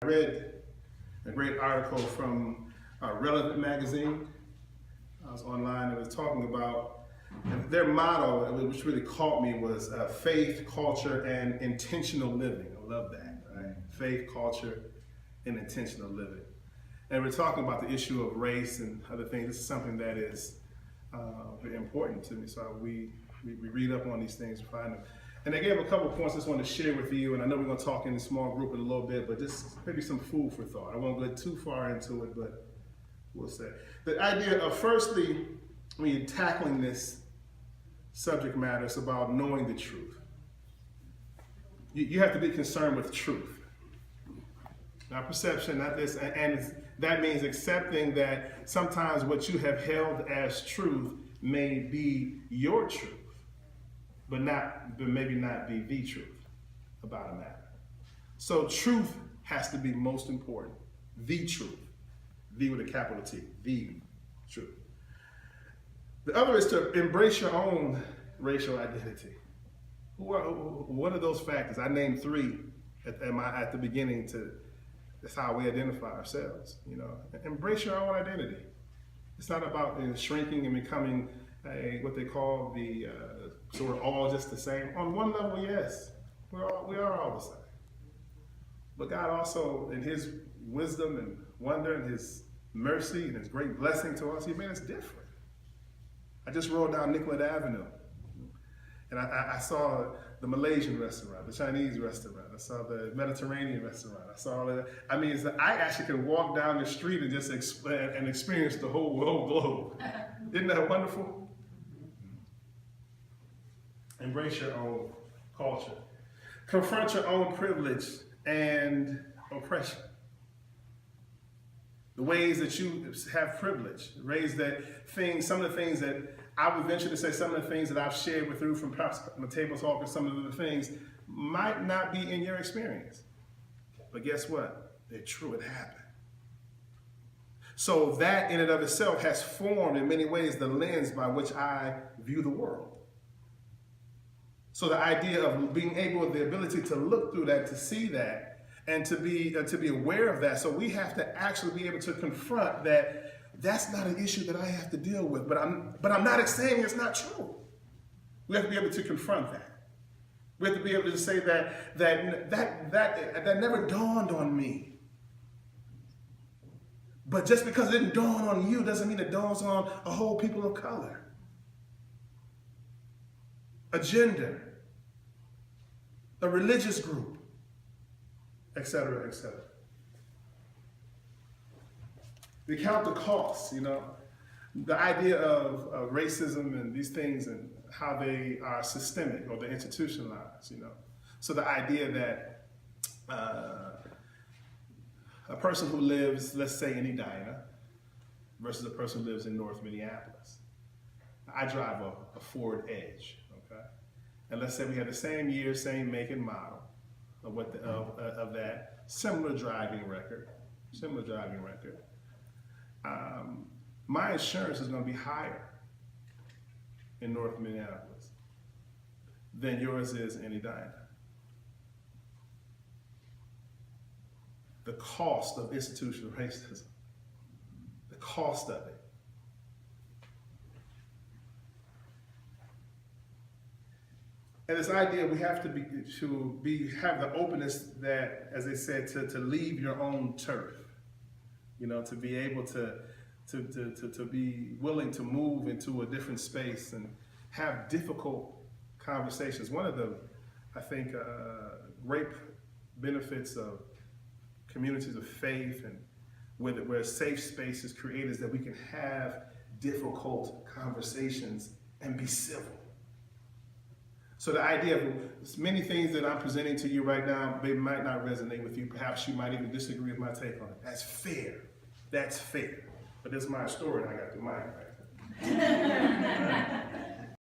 I read a great article from Relevant magazine. I was online and it was talking about their motto, which really caught me, was faith, culture, and intentional living. I love that, right? Faith, culture, and intentional living. And we're talking about the issue of race and other things. This is something that is very important to me. So we read up on these things, find them. And they gave a couple of points I just want to share with you, and I know we're going to talk in a small group in a little bit, but just maybe some food for thought. I won't go too far into it, but we'll say. The idea of, firstly, when you're tackling this subject matter, it's about knowing the truth. You have to be concerned with truth. Not perception, not this, and that means accepting that sometimes what you have held as truth may be your truth, but maybe not be the truth about a matter. So truth has to be most important. The truth. The with a capital T. The truth. The other is to embrace your own racial identity. What are those factors? I named three at the beginning. That's how we identify ourselves. Embrace your own identity. It's not about shrinking and becoming what they call so we're all just the same. On one level, yes, we are all the same. But God also, in His wisdom and wonder and His mercy and His great blessing to us, He made us different. I just rode down Nicollet Avenue, and I saw the Malaysian restaurant, the Chinese restaurant, I saw the Mediterranean restaurant, I actually can walk down the street and just experience the whole globe. Isn't that wonderful? Embrace your own culture. Confront your own privilege and oppression. The ways that you have privilege, some of the things that I would venture to say, some of the things that I've shared with you from perhaps my table talk or some of the things might not be in your experience. But guess what? They're true, it happened. So that in and of itself has formed in many ways the lens by which I view the world. So the idea of being able, the ability to look through that, to see that, and to be aware of that. So we have to actually be able to confront that. That's not an issue that I have to deal with, but I'm not saying it's not true. We have to be able to confront that. We have to be able to say that never dawned on me. But just because it didn't dawn on you doesn't mean it dawns on a whole people of color, a gender, a religious group, etc., etc. We count the costs, the idea of racism and these things and how they are systemic or they're institutionalized, So the idea that a person who lives, let's say, in Edina versus a person who lives in North Minneapolis. I drive a Ford Edge, okay? And let's say we have the same year, same make and model of that, similar driving record. My insurance is going to be higher in North Minneapolis than yours is in Edina. The cost of institutional racism, the cost of it. And this idea we have to have the openness that, as they said, to leave your own turf, to be able to be willing to move into a different space and have difficult conversations. One of the, I think, great benefits of communities of faith and where a safe space is created is that we can have difficult conversations and be civil. So the idea of many things that I'm presenting to you right now, they might not resonate with you. Perhaps you might even disagree with my take on it. That's fair. That's fair. But this is my story and I got the mic right.